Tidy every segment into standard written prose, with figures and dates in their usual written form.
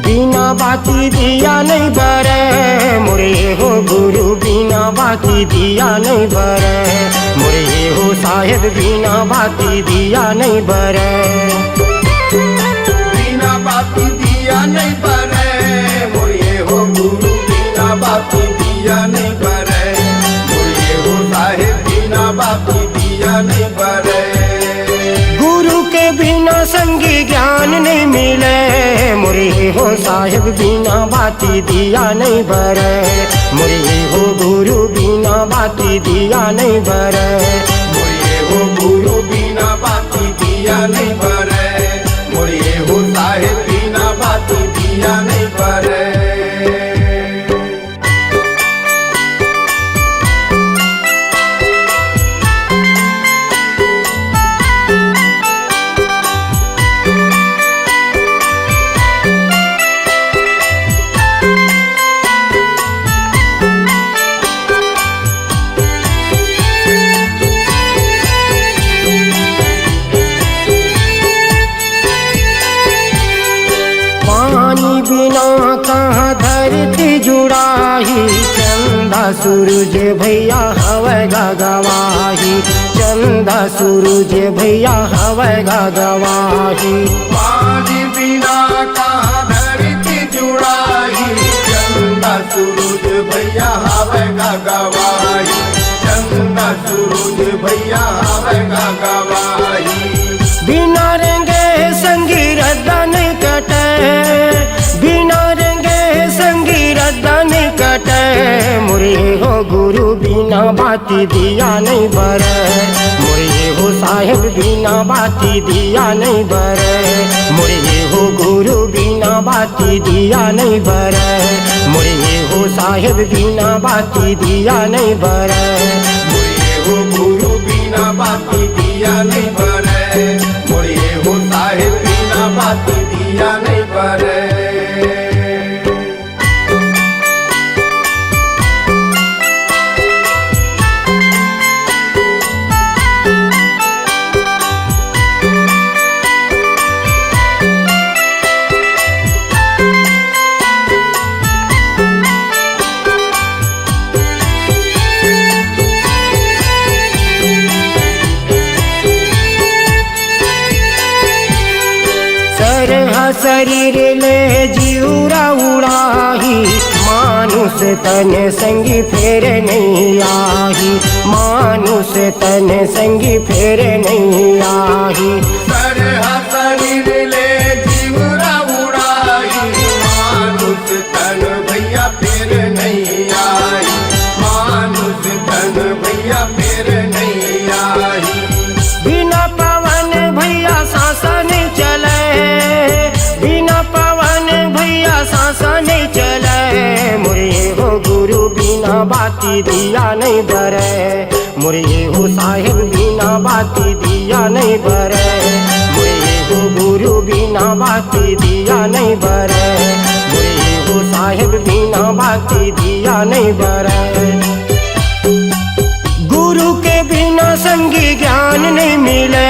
बिना बाती दिया नहीं बरे मोरे हो गुरु, बिना बाती दिया नहीं बरे मोरे हो साहेब, बिना बाती दिया नहीं बरे। बिना बाती दिया नहीं बरे मोरे हो गुरु, बिना बाती दिया नहीं बरे मोरे हो साहेब, बिना बाती दिया नहीं बरे। गुरु के बिना संगी ज्ञान नहीं मिले मोरे हो साहेब, बिना बाती दिया नहीं बरे मोरे हो गुरु, बिना बाती दिया नहीं बरे मोरे हो गुरु, बिना बाती दिया नहीं बरे मोरे हो साहेब, बिना बाती दिया नहीं बरे। बिना कहाँ धरती जुड़ाही, चंदा सूरज भैया हवैगा गवाही, चंदा सूरज भैया हवैगा गवाही। पानी बिना कहाँ धरती जुड़ाही, चंदा सूरज भैया हवैगा गवाही, चंदा सूरज भैया हवैगा गवाही। बिना रंगे संगी रद्दा नहीं कटे, बिना रंगे संगी रद्दा नहीं कटे मोरे हो गुरु, बिना बाती दिया नहीं बरे मोरे हो साहेब, बिना बाती दिया नहीं बरे मोरे हो गुरु, बिना बाती दिया नहीं बरे मोरे हो साहेब, बिना बाती दिया नहीं बरे मोरे हो गुरु, बिना बाती दिया नहीं बरे मोरे हो साहेब, बिना बाती दिया नहीं बरे। शरीर ले जीवरा उड़ाही, मानुष तन संगी फेर नहीं आही, मानुष तन संगी फेर नहीं आही। शरीर ले जीवरा उड़ाही, मानुष तन भैया फेर नहीं आई, मानुष तन भैया फेर नहीं आई। बिना पवन भैया सांसा नहीं चले, बिना पवन भैया सांसा नहीं चले मोरे हो गुरु, बिना बाती दिया नहीं बरे मोरे हो साहेब, बिना बाती दिया नहीं बरे मोरे हो गुरु, बिना बाती दिया नहीं बरे मोरे हो साहेब, बिना बाती दिया नहीं बरे। गुरु के बिना संगी ज्ञान नहीं मिले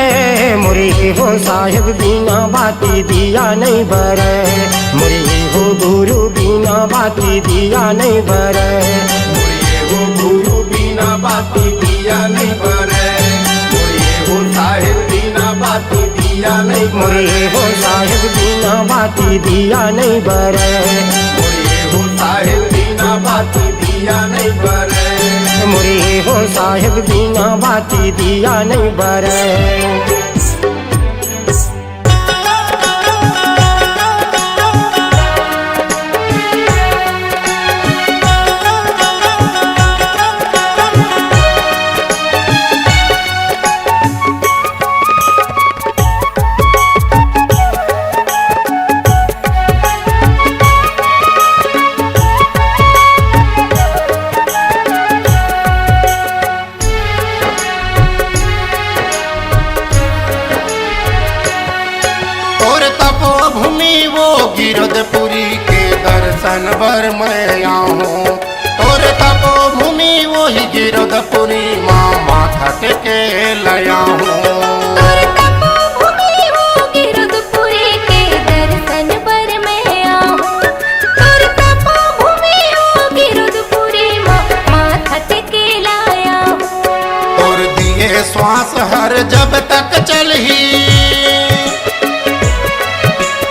मोरे हो साहेब, बिना बाती दिया नहीं बरे मोरे हो गुरु, बिना बाती दिया नहीं बरे मोरे हो गुरु, बिना बाती दिया नहीं बरे मोरे हो साहेब, बिना बाती दिया नहीं मोरे हो साहेब, बिना बाती दिया नहीं बरे मोरे हो साहेब, बिना बाती दिया नहीं बरे मोरे हो साहेब, बिना बाती दिया नहीं बरे। गिरधपुरी के दर्शन बर मैं आऊँ, और तपो भूमि वही गिरधपुरी माँ माथा टेके लया हूँ। और तपो भूमि वो गिरधपुरी के दर्शन पर मैं आऊँ, श्वास हर जब तक चलही,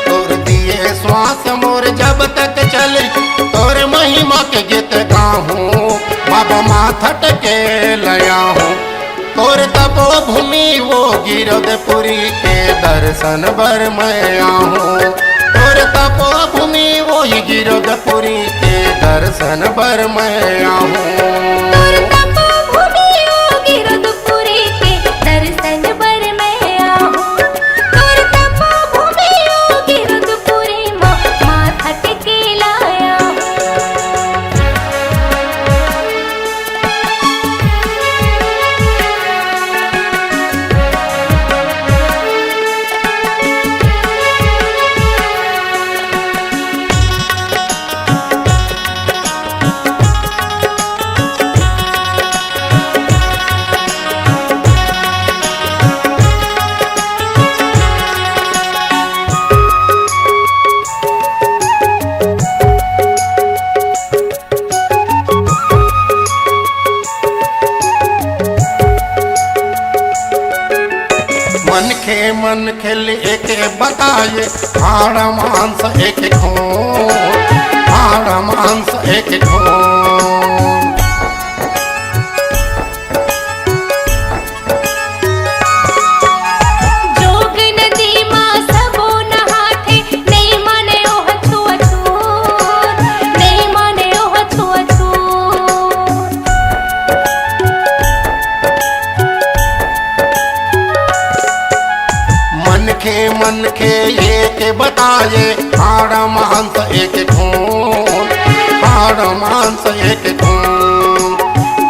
तोर दिए श्वास मोर जब तक चलही, तोर महिमा के गीत गाहूँ बाबा माथट के लया हूँ। तोर तपो भूमि वो गिरधपुरी के दर्शन बर मैं आहूँ। तोर तपो भूमि वो गिरधपुरी के दर्शन बर मैं आहूँ। मन खेल एक बताए, हाड़ मांस एक खून, हाड़ मांस एक खून। जोग नदी मां सबो नहाथे, नहीं माने ओह छुअछूत, नहीं माने ओह छुअछूत। मन के एक बताए, हाड़ मांस एक खून, हाड़ मांस एक खून।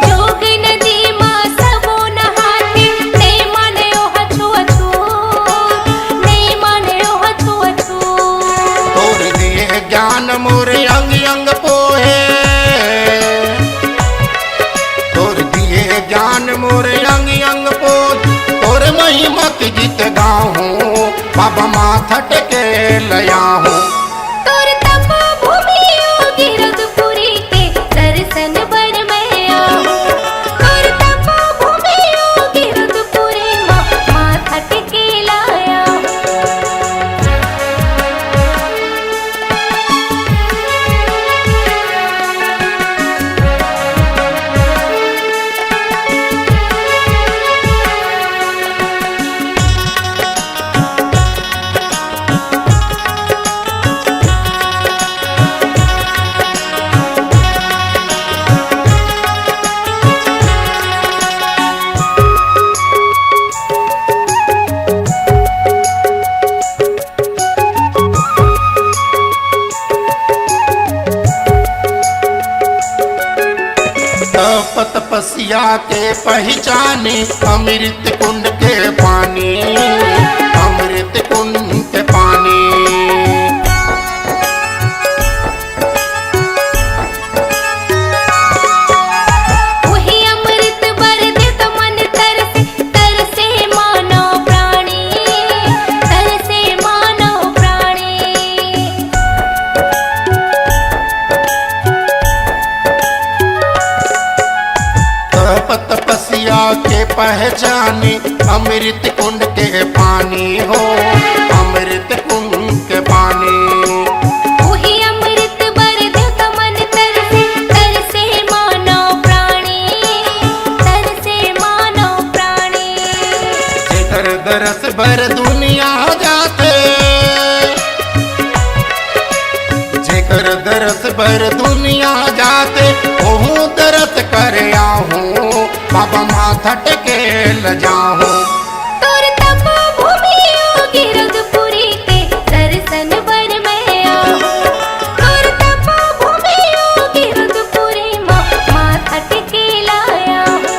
जोग नदी मां सबो नहाथे, नहीं माने ओह छुअछूत, नहीं माने ओह छुअछूत। तोर दिए ज्ञान मोर अंग अंग पोहे, तोर दिए ज्ञान मोर अंग अंग पोहे, तोर महिमा के गीत गाहूँ बाबा माथट के लया हूँ। तोर तपो भूमि ओ गिरधपुरी के दर्शन बर मैं आहूँ। तोर तपो भूमि ओ गिरधपुरी माथट के लाया हूँ। तपस्या के पहचाने, अमृत कुंड के पानी, अमृत कुंड के पानी। वही अमृत बर दे तो मन तरसे, तरसे मानो प्राणी, तरसे मानो प्राणी। तपस्या के पहचाने, अमृत कुंड के पानी हो, अमृत कुंड के पानी। वही अमृत बर दे तो मन तरसे, तरसे मानो प्राणी, तरसे मानो प्राणी। जेकर दरस भर दुनिया जाते, जेकर दरस भर दुनिया जाते, ओहू दरस कर आहूँ बाबा माथट के लजाहूँ। तोर तपो भूमि ओ गिरधपुरी के दर्शन बर मैं आहूँ। तोर तपो भूमि ओ गिरधपुरी माथट के लाया हूँ।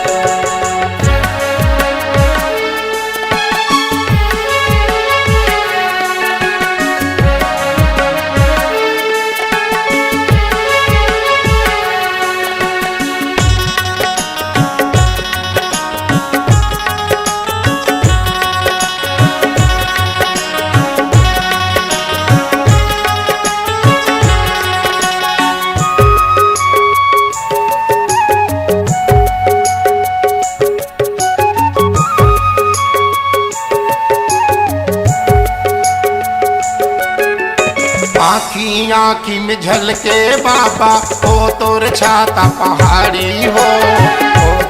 आँखी में झलके बाबा हो तोर छाता पहाड़ी हो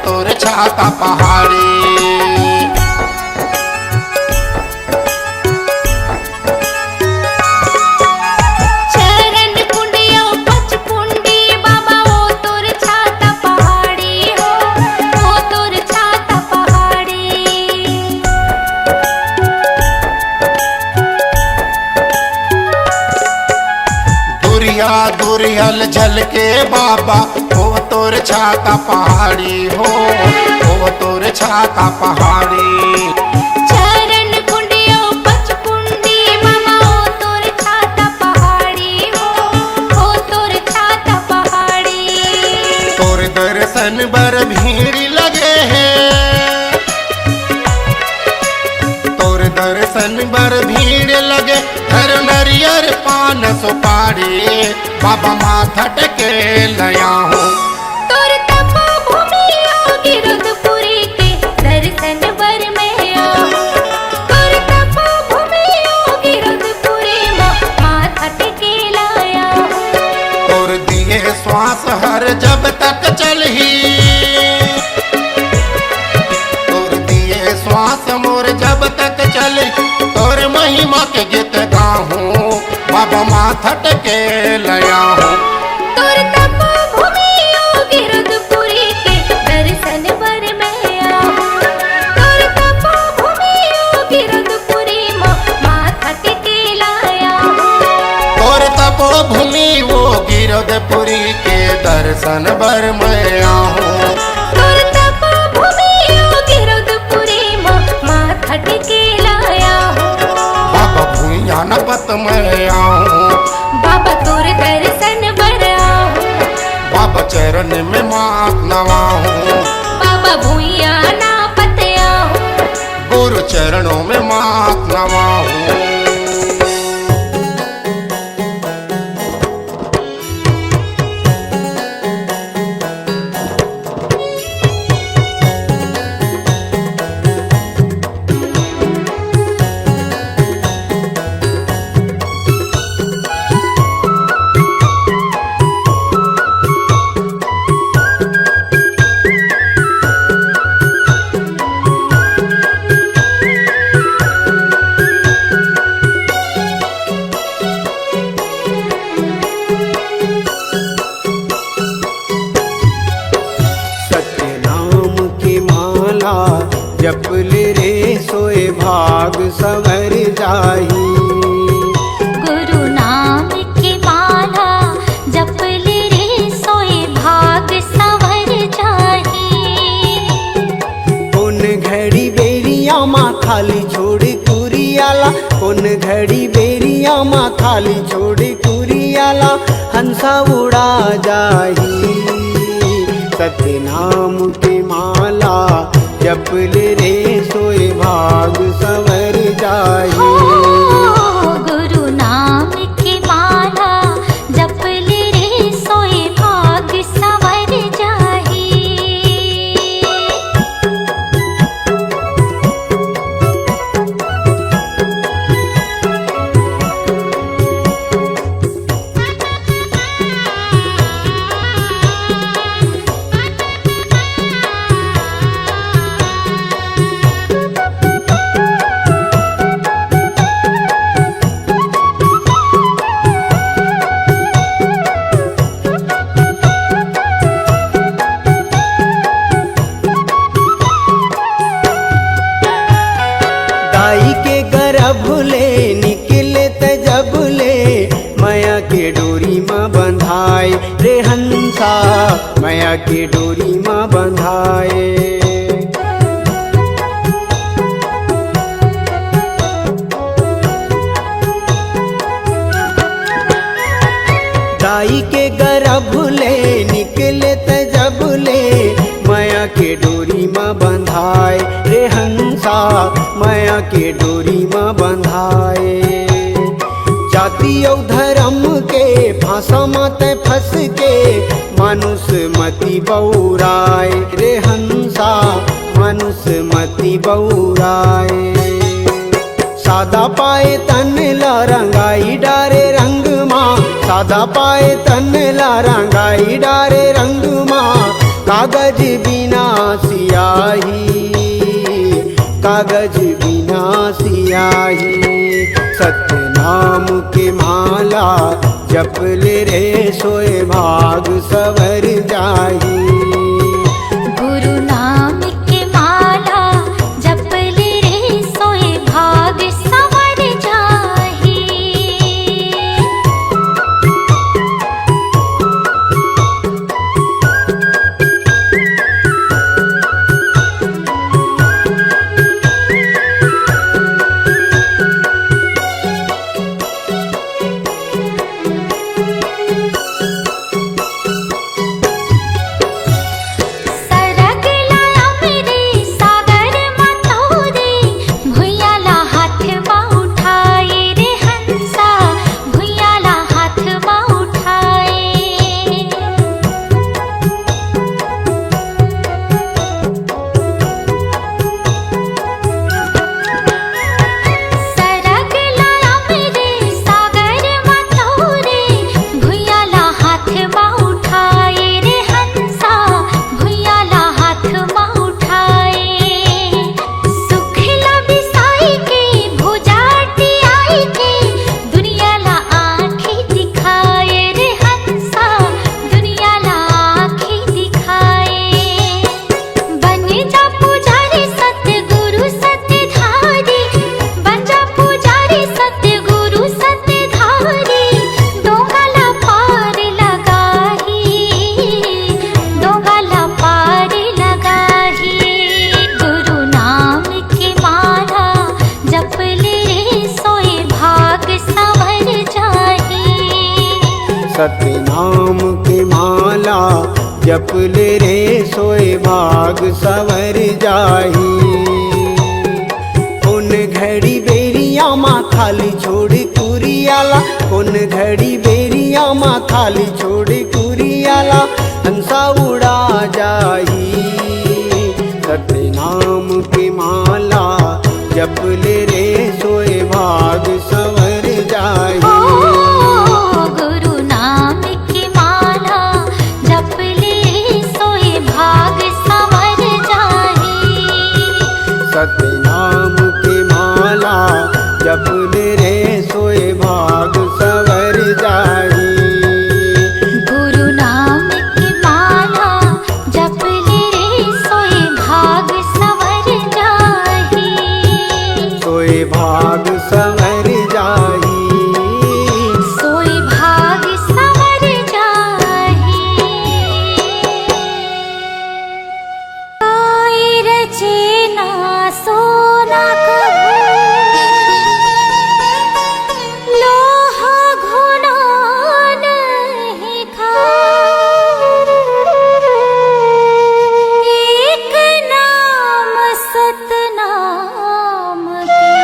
तोर छाता पहाड़ी। दुरियल झलके बाबा हो तोर छाता पहाड़ी हो तोर छाता पहाड़ी। चरण कुंडियो पचकुंडी बाबा हो तोर छाता पहाड़ी हो तोर छाता पहाड़ी। तोर दर्शन बर भीड़ लगे हैं तोर दर्शन बर भीड़ लगे हर नरियर पान सुपारी बाबा माथा टेके लया हूँ। तोर तपो भूमि योगी रुद्रपुरी के दर्शन बर में आओ। तोर तपो भूमि योगी रुद्रपुरी माथा टेके लाया हूँ। तोर दिए श्वास हर जब तक चलही तोर दिए श्वास मोर जब तक चले तोर महिमा के गीत गाहूँ बाबा माथा टेके लया हूँ। तोर तपो भूमि योगी रुद्रपुरी के दर्शन बर में आओ। तोर तपो भूमि योगी रुद्रपुरी माथा टेके लाया हूँ। तोर तपो भूमि वो गिरधपुरी के दर्शन बर मैं आहूँ। तोर तपो भूमि योगी रुद्रपुरी माथा टेके लाया हूँ। बाबा भूया न पत मैं आहूँ। बाबा तोर दर्शन बर आओ। बाबा चरण में मात नवाहूँ। बाबा भूया ना पत आओ। गुरु चरणों में मात नवाहूँ। जप ले रे सोए भाग सवर जाही। गुरु नाम की माला जप ले रे सोए भाग सवर जाही। कौन घड़ी बेरिया माँ खाली छोड़ कुरियाला कौन घड़ी बेरिया माँ खाली छोड़ कुरियाला हंसा उड़ा जाही। सत्य नाम की माला जप ले रे सोए भाग सवर जाही। गुरु नाम की माला जप ले रे सोए भाग सवर जाही। दाई के गर्भ ले निकले तजब ले माया के डोरी माँ बंधाए रे हंसा माया के डोरी माँ बंधाए। दाई के गर्भ ले निकले तजब ले माया के डोरी माँ बंधाए रे हंसा माया के डोरी माँ बंधाए। जाति और धर्म के फांसा मत फंस के मानुष मति बौराए रे हंसा मानुष मति बौराए। सादा पाए तन ला रंगाई डारे रंग माँ सादा पाए तन ला रंगाई डारे रंग माँ कागज बिना सियाही, कागज बिना सियाही। सत्य नाम के माला जप ले रे सोए भाग सवर जाही। गुरु नाम के माला जप ले रे सोए भाग संवर जाहि। सरग लाया मेरे सागर मथोरे, भुइयाला हाथ मा उठाए रे हंसा, भुइयाला हाथ मा उठाए। सरग लाया मेरे सागर मथोरे, भुइयाला हाथ मा उठाए रे हंसा, भुइयाला हाथ मा उठाए। सुखला बिसाई के भुजाटी आई के, दुनियाला आँखें दिखाए रे हंसा, दुनियाला आँखें दिखाए। बन जा पुजारी सतगुरु सतधारी, बन जा पुजारी सतगुरु सतधारी, डोंगाला पार लगाही, डोंगाला पार लगाही। गुरु नाम के माला जप ले रे सोए भाग संवर जाहि। सत्य नाम के माला जप ले रे सोए भाग सवर जाही। उन घड़ी बेरिया माँ खाली छोड़ कुरियाला, उन घड़ी बेरिया माँ खाली छोड़ कुरियाला, हंसा उड़ा जाही। सत्य नाम के माला जप ले रे सोए भाग सवर जाही। गुरु नाम की माला जप ले सोए भाग संवर जाहि। सत्य नाम के माला जप ले रे सोए भाग सवर जाही। गुरु नाम की माला जप ले रे सोए भाग संवर जाहि। सोए भाग सवर जाही। सोए भाग संवर जाहि। काय रचे ना सोना कभू, लोहा घुना नहीं खाए। एक नाम सतनाम के,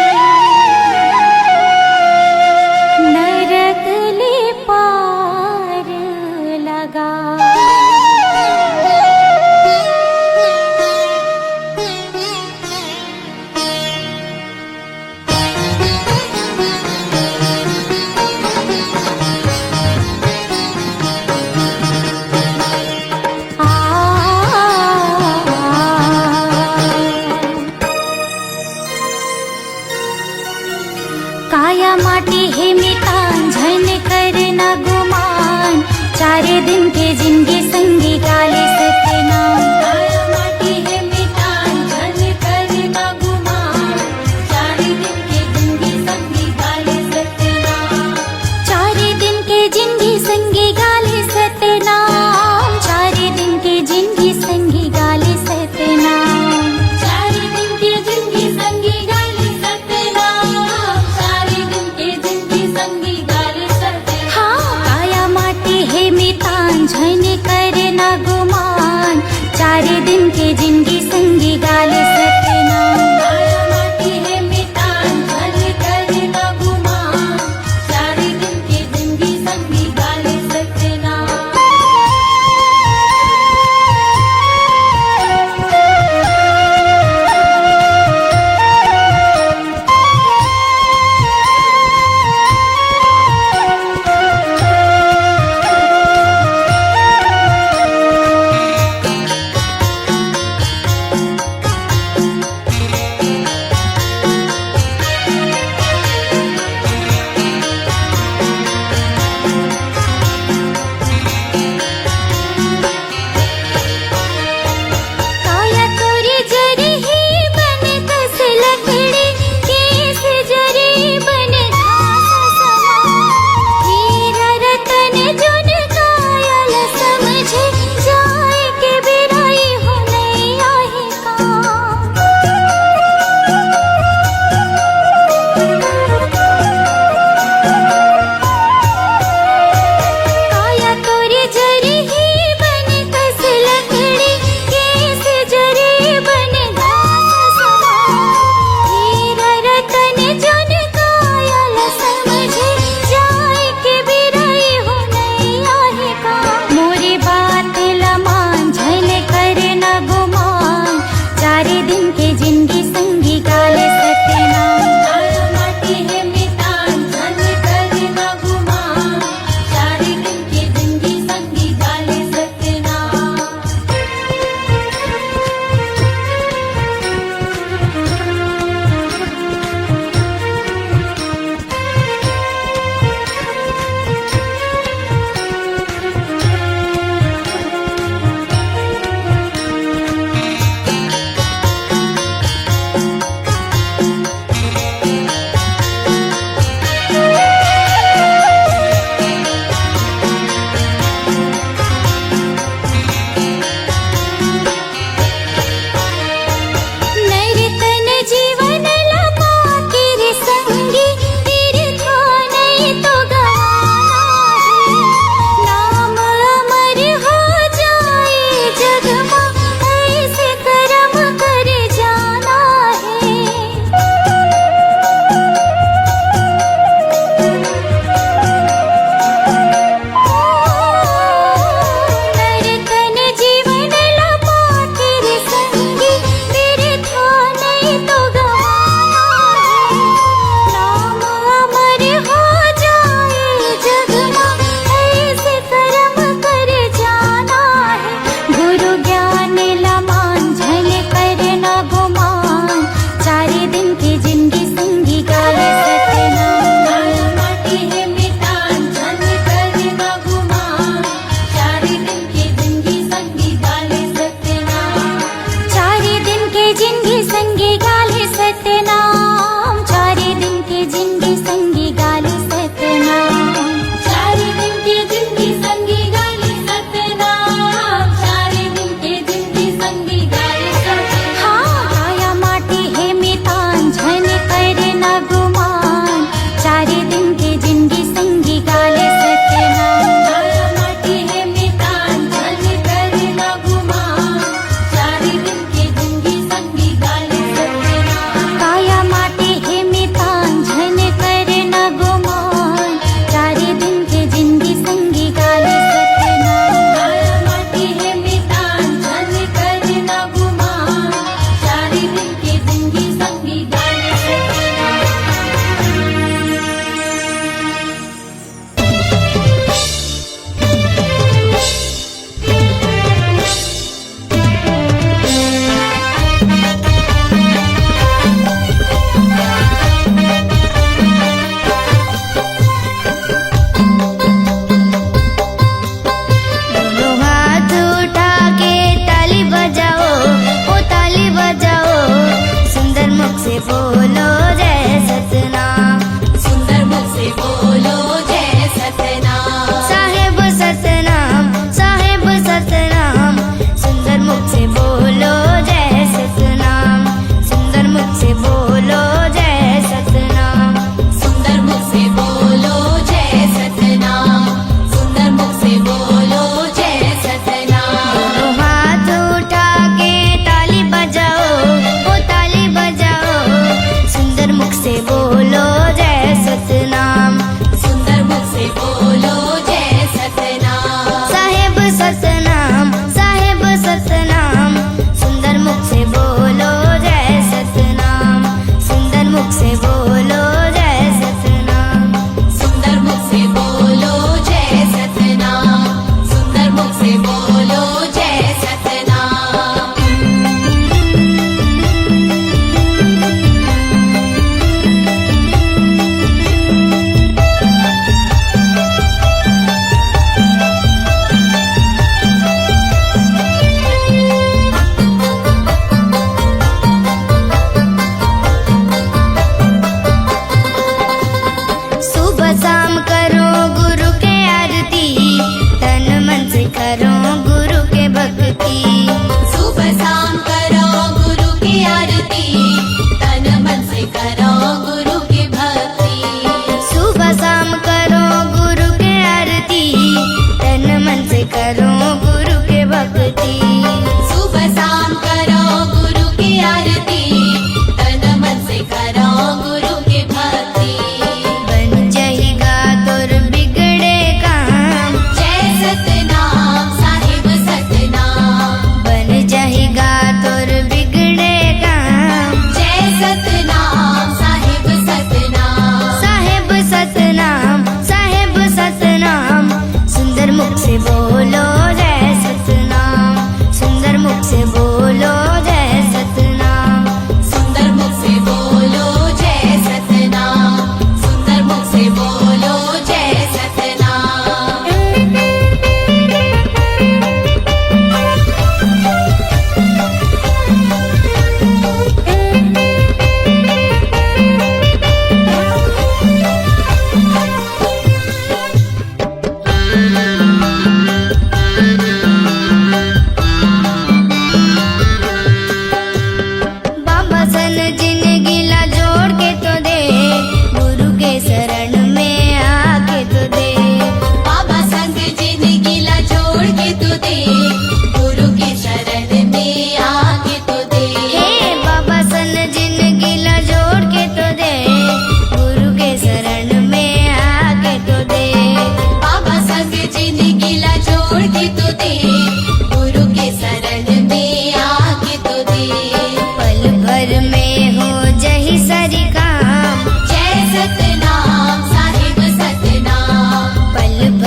नरक ले पार लगा। काया माटी है मितान झन करना गुमान, चारे दिन के जिंदगी संगी गाले सतनाम। काया माटी है मितान झन करना गुमान, चारे दिन के जिंदगी संगी गाले सतनाम। चारे दिन के जिंदगी संगी गाले सतनाम, चारे दिन के जिंदगी संगी गाले सतनाम। चारे दिन के जिंदगी संगी गाले सतनाम, चारे दिन के जिंदगी संगी गाले सतनाम। हाँ, काया माटी है मितान झन करना गुमान, चारे दिन के जिंदगी संगी गाले सतनाम। काया माटी है मितान झन करना गुमान, चारे दिन के जिंदगी संगी गाले सतनाम।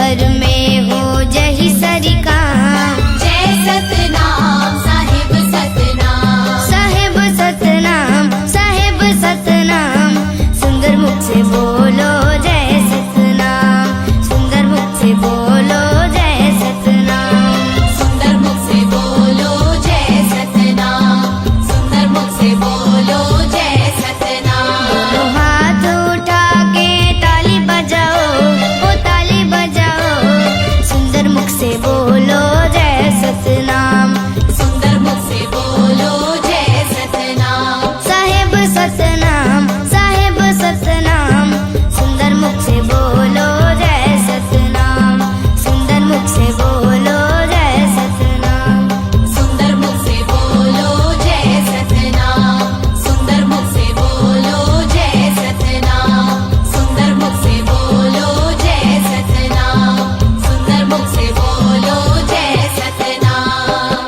घर में हो जही सरिकाम। जय सतनाम साहिब सतनाम। साहेब सतनाम, साहेब सतनाम, सुंदर मुख से बोलो जय सतनाम। सुंदर मुख से बोलो जय सतनाम। सुंदर मुख से बोलो जय सतनाम। सुंदर मुख से बोलो जय सतनाम। दोनों हाथ उठा के ताली बजाओ, ओ ताली बजाओ, सुंदर मुख से बोलो जय सतनाम। सुंदर मुख से बोलो जय सतनाम। साहेब सतनाम, साहेब सतनाम, सुंदर मुख से बोलो जय सतनाम। सुंदर मुख से बोलो जय सतनाम। सुंदर मुख से बोलो जय सतनाम। सुंदर मुख से बोलो जय सतनाम। सुंदर मुख से बोलो जय सतनाम। सुंदर मुख से बोलो जय सतनाम।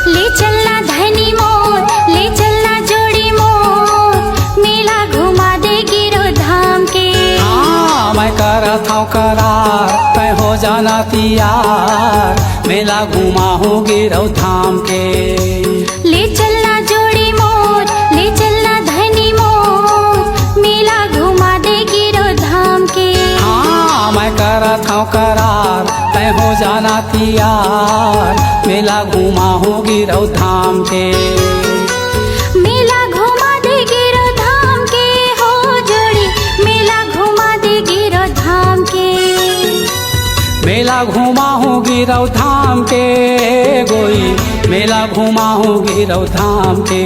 ले चलना धनी मोर, ले चलना जोड़ी मोर, मेला घुमा दे गिरो धाम के। हाँ मैं करत हूँ करार, तय हो जाना तियार, मेला घुमा हूँ गिरौ धाम के। ले चलना जोड़ी मोर, ले चलना धनी मोर, मेला घुमा दे गिरो धाम के। हाँ मैं करत हूँ करार, तय हो जाना तियार, मेला घुमा हूँ गिरौ धाम के। मेला घुमा दे गिरो धाम के हो जोड़ी, मेला घुमा दे गिरो धाम के। मेला घुमा हूँ गिरौ धाम के गोई, मेला घुमा हूँ गिरौ धाम के।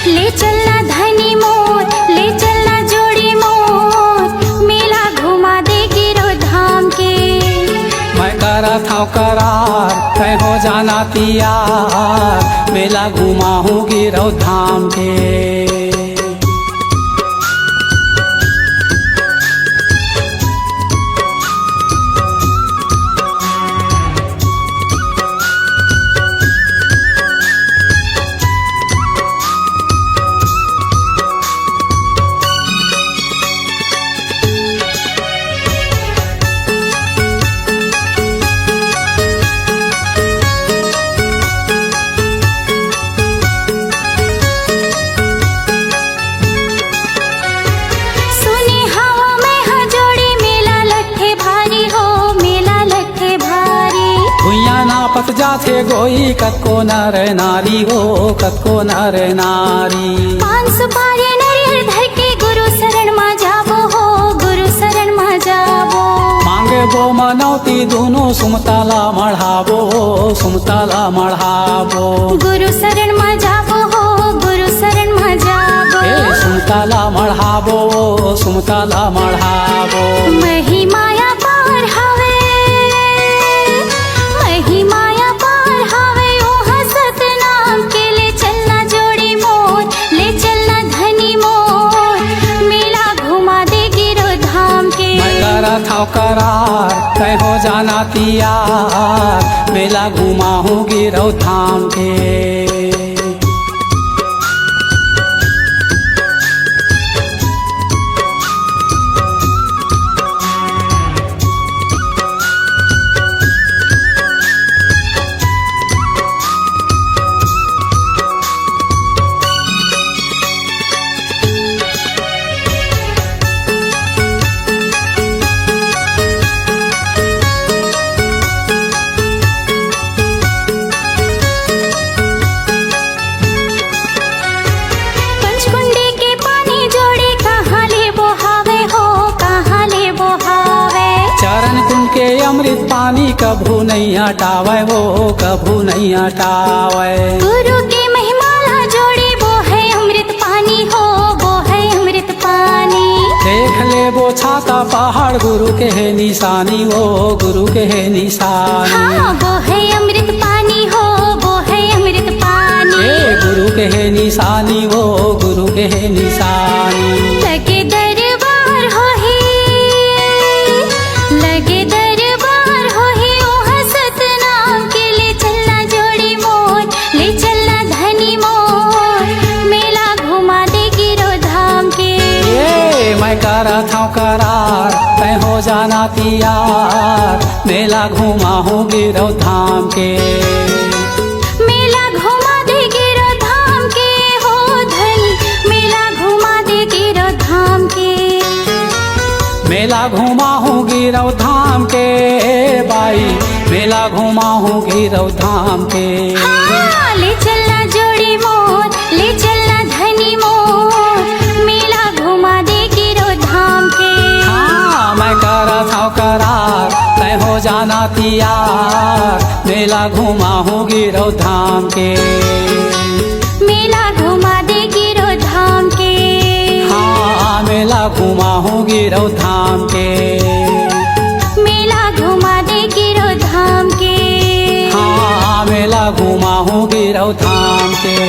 ले चलना धनी मोर, ले चलना जोड़ी मोर, मेला घुमा दे गिरो धाम के। मैं करत हूँ करार, तय हो जाना तियार, मेला घुमा हूँ गिरौ धाम के। सुने हवा में हजोड़ी, मेला लट्ठे भारी हो, मेला लट्ठे भारी। भुइया नापत जाथे गोई, कतको नर नारी हो, कतको नर नारी। पान सुपारी नरियर धर के गुरु शरण मा जाबो हो, गुरु शरण मा जाबो। मांगे बो मनौती दोनों, सुमताला मढ़ाबो, सुमताला मढ़ाबो। गुरु शरण मा जाबो हो, गुरु शरण मा जाबो। ए सुमताला मढ़ाबो, सुमताला मढ़ाबो। महिमाया पार हवे, महिमाया पार हवे, ओहा सतनाम के। ले चलना जोड़ी मोर, ले चलना धनी मोर, मेला घुमा दे गिरो धाम के। मैं करत हूँ करार, तय हो जाना तियार, मेला घुमा हूँ गिरौ धाम के। अमृत पानी कभू नहीं हटावे हो, कभू नहीं हटावे। गुरु की महिमाला जोड़ी वो है अमृत पानी हो, वो है अमृत पानी। देख ले वो छाता पहाड़ गुरु के है निशानी, वो गुरु के है निशानी। हाँ वो है अमृत पानी हो, वो है अमृत पानी। गुरु के है निशानी, वो गुरु के है निशानी। लगे दरबार हो ही, लगे दरबार हो ही ओह सतनाम के। ले चलना जोड़ी मोर, ले चलना धनी मोर, मेला घुमा दे गिरो धाम के। मैं करा था करार, तय हो जाना तियार, मेला घुमा हूँ गिरौ धाम के। मेला घुमा दे गिरो धाम के हो धनी, मेला घुमा दे गिरो धाम के। मेला घुमा हूँ गिरौ धाम के बाई, मेला घुमा हूँ गिरौ धाम के। हाँ, ले चलना जोड़ी मोर, ले चलना धनी मोर, मेला घुमा दे गिरो धाम के। हाँ मैं करा था करार, तय हो जाना तियार, मेला घुमा हूँ गिरौ धाम के। मेला घुमा दे गिरो धाम के। हाँ मेला घुमा हूँ गिरौ धाम के। मेला घुमा दे गिरो धाम के। हाँ मेला घुमा हूँ गिरौ धाम के।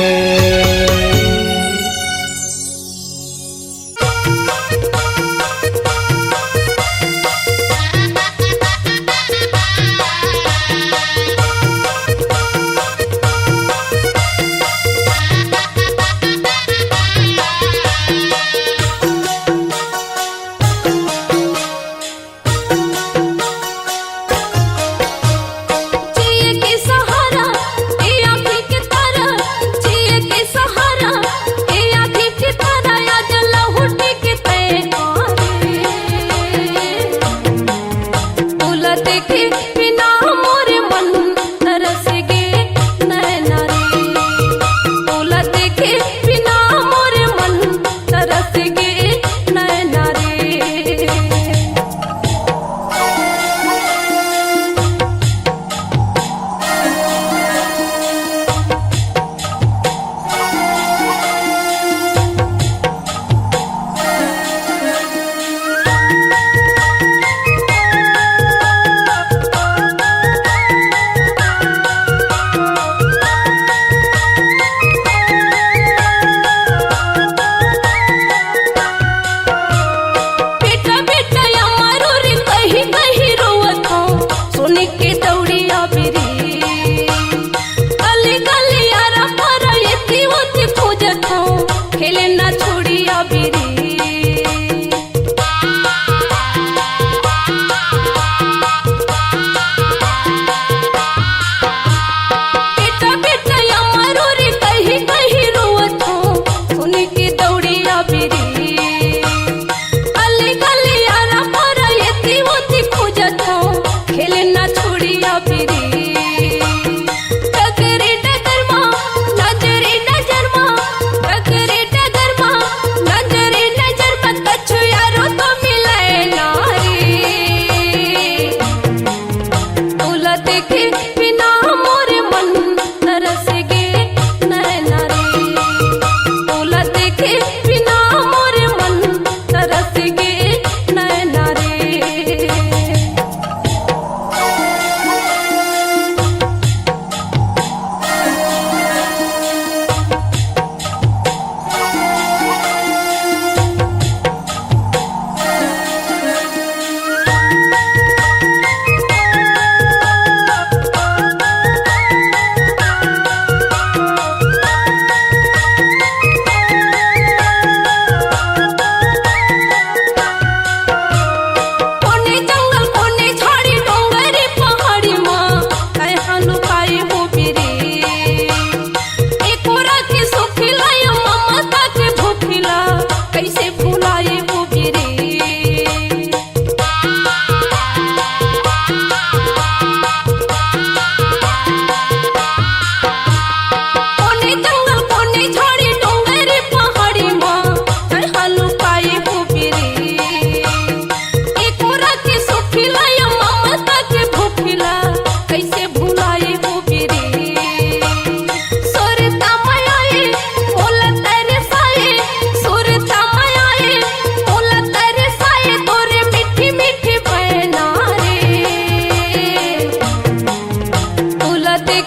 जिए के सहारा, ये आँखें के तारा,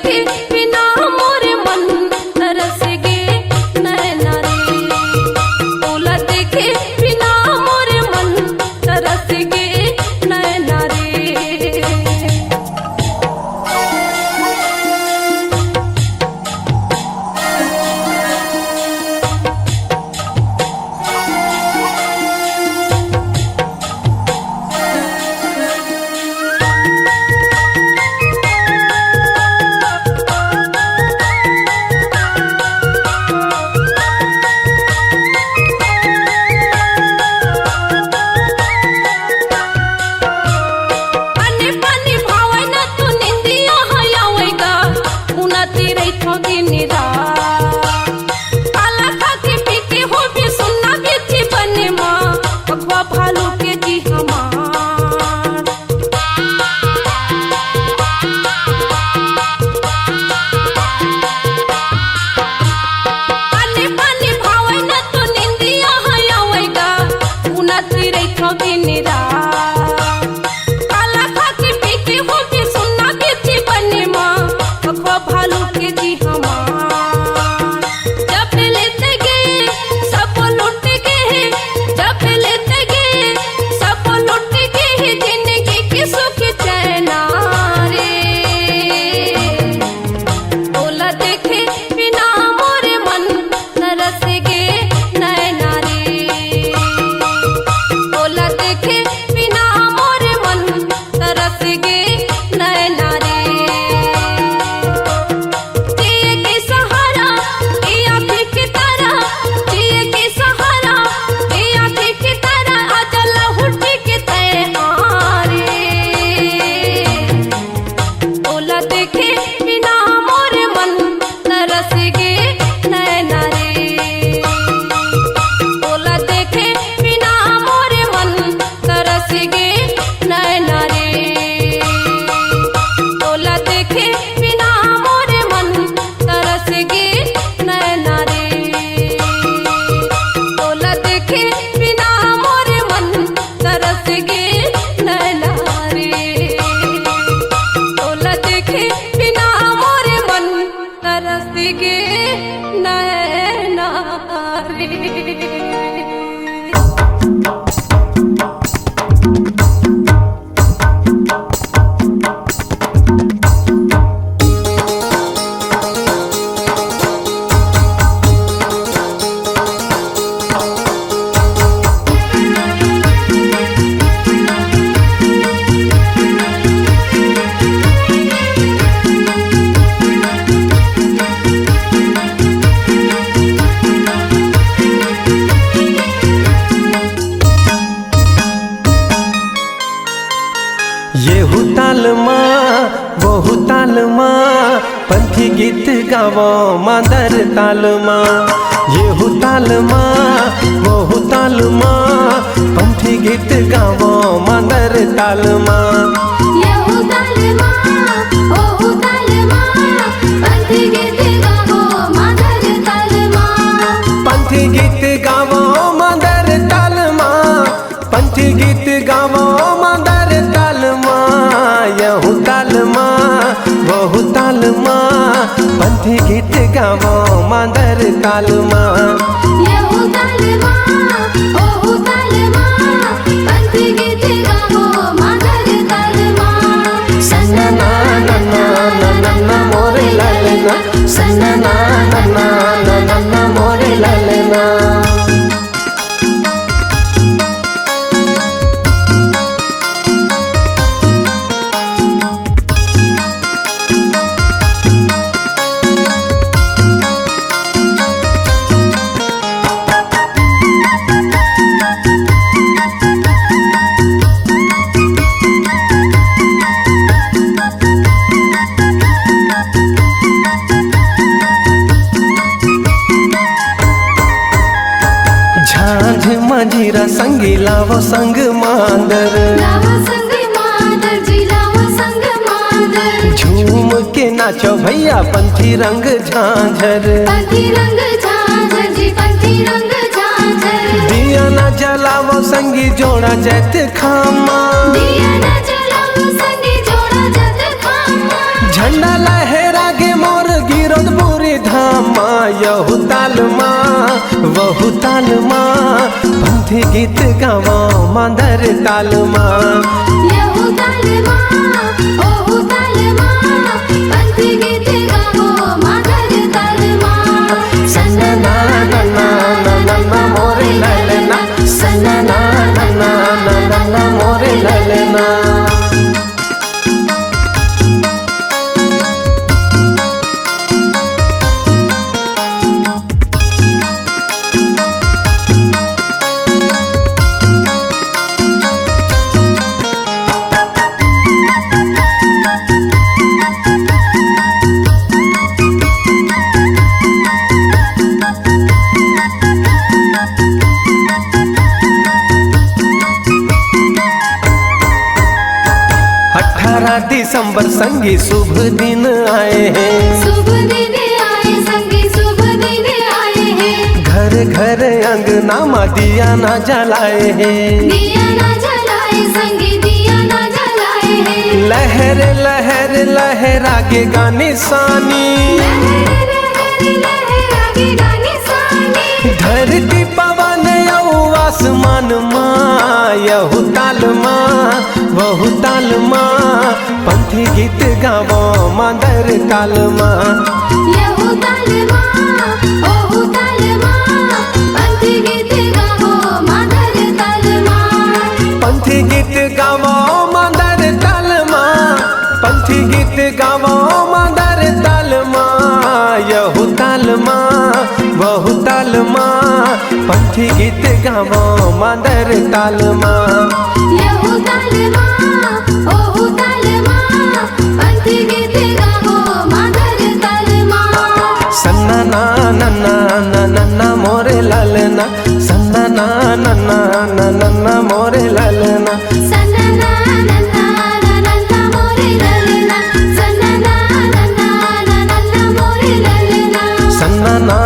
देखे बिना मोरे मन तरस गे नैना रे तोला देखे बिना मोरे मन तरस गे नैना रे पानी पानी भावै ना तू निंदिया हयावै गा उनाती रही थो दिन रात काला खाके पीके हो भी सुनना बेची बने माँ अगवा भालू के जी हमार पानी पानी भावै ना तू निंदिया हयावै गा उनाती रही थो दिन रात काला खाके पीके हो भी सुनना बेची बने माँ अगवा भालू के जी हमार जब लेते गए सब लुट गए जब लेते गए सब लुट गए जिंदगी की सुख चैना रे तोला देखे बिना मोरे मन तरस गे नैना रे तोला देखे बिना मोरे मन तरस गे नैना रे जिए के सहारा ए आँखें की तरह जिए के सहारा ए आँखें की तरह अजल हुटी के तैयारे तोला देखे बिना मोरे मन तरस गे नैना रे तोला देखे बिना मोरे मन तरस गे नैना रे तोला देखे बिना मोरे मन तरस गे नैना रे तोला देखे बिना मोरे मन तरस गे नैना रे तोला देखे बिना मोरे मन तरस गे नैना रे येहू ताल माँ बहु ताल माँ पंथी गीत गावो मादर ताल माँ येहू ताल माँ बहु ताल माँ पंथी गीत गावो मादर ताल माँ येहू ताल माँ ओहू ताल माँ पंथी गीत गावो मादर ताल माँ पंथी गीत गावो मादर ताल माँ पंथी गीत गावो मादर ताल माँ येहू ताल माँ बहु ताल माँ पंथी गीत गावो मादर ताल माँ येहू ताल माँ ओहू ताल माँ पंथी गीत गावो मादर ताल माँ सन्ना ना ना ना ना ना ना मोरे लालना सन्ना ना ना ना ना ना ना मोरे लालना मंजीरा संगी लावो संग मांदर लावो संग मादर जी लावो संग मादर झूम के नाचो भैया पंथी रंग झांझर पंथी रंग झांझर जी पंथी रंग झांझर दिया ना जलावो संगी जोड़ा जैत खामा दिया ना जलावो संगी जोड़ा जैत खामा झंडा लहरा लागे मोर गिरधपुरी धाम यहु ताल माँ वहु ताल माँ पंथी गीत गावा मांदर ताल माँ यहु ताल माँ ओहु ताल माँ पंथी गीत गावो मादर ताल माँ सन्ना ना ना ना ना ना ना मोरे ललना सन्ना ना ना ना ना ना ना मोरे ललना दिसंबर संगी शुभ दिन आए हैं शुभ दिन आए संगी शुभ दिन आए हैं घर घर अंगना में दिया ना जलाए हैं दिया ना जलाए संगी दिया ना जलाए हैं लहर लहर लहरा के गाने सानी लहर लहर लहरा के गाने सानी धरती पवन यौ आसमान माँ यहु ताल माँ वहु ताल माँ पंथी गीत गावो मांदर ताल माँ यहु ताल माँ ओहु ताल माँ पंथी गीत गावो मादर ताल माँ पंथी गीत गावो मांदर ताल माँ पंथी गीत गावो मांदर ताल माँ यहु ताल माँ वहु ताल माँ पंथी गीत गावो मांदर ताल माँ यहु ताल माँ ओहु ताल माँ पंथी गीत गावो मादर ताल माँ सन्ना ना ना ना ना ना ना मोरे ललना सन्ना ना ना ना ना ना ना मोरे ललना सन्ना ना ना ना ना ना मोरे ललना सन्ना ना ना ना ना ना मोरे ललना सन्ना ना